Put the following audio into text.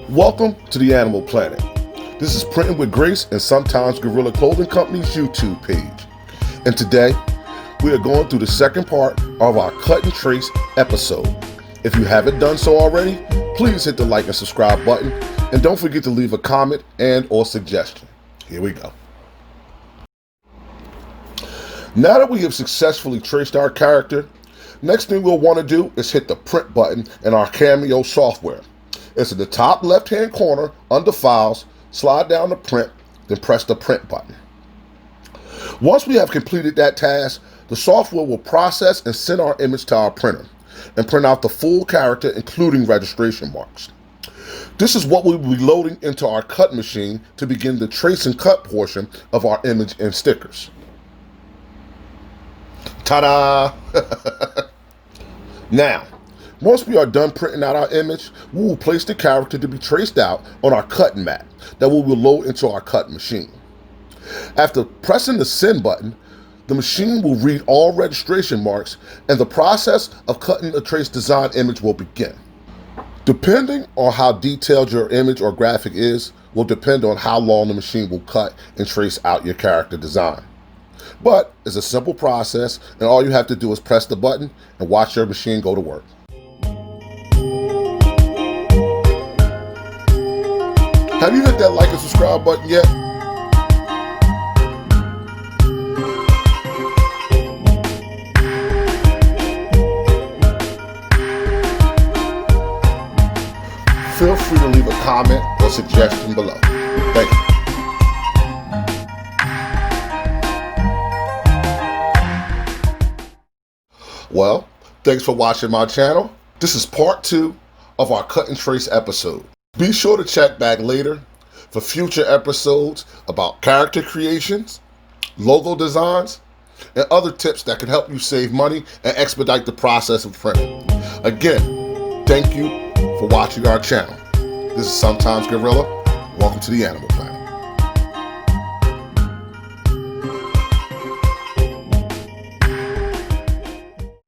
Welcome to the Animal Planet. This is Printing with Grace and Sometimes Gorilla Clothing Company's YouTube page. And today, we are going through the second part of our cut and trace episode. If you haven't done so already, please hit the like and subscribe button, and don't forget to leave a comment and or suggestion. Here we go. Now that we have successfully traced our character, next thing we'll want to do is hit the print button in our Cameo software. It's in the top left-hand corner under Files, slide down to Print, then press the Print button. Once we have completed that task, the software will process and send our image to our printer and print out the full character, including registration marks. This is what we will be loading into our cut machine to begin the trace and cut portion of our image and stickers. Ta-da! Now, once we are done printing out our image, we will place the character to be traced out on our cutting mat that we will load into our cut machine. After pressing the send button, the machine will read all registration marks and the process of cutting the trace design image will begin. Depending on how detailed your image or graphic is, will depend on how long the machine will cut and trace out your character design. But it's a simple process, and all you have to do is press the button and watch your machine go to work. Have you hit that like and subscribe button yet? Feel free to leave a comment or suggestion below. Thank you. Well, thanks for watching my channel. This is part 2 of our cut and trace episode. Be sure to check back later for future episodes about character creations, logo designs, and other tips that can help you save money and expedite the process of printing. Again, thank you for watching our channel. This is Sometimes Gorilla. Welcome to the Animal Planet.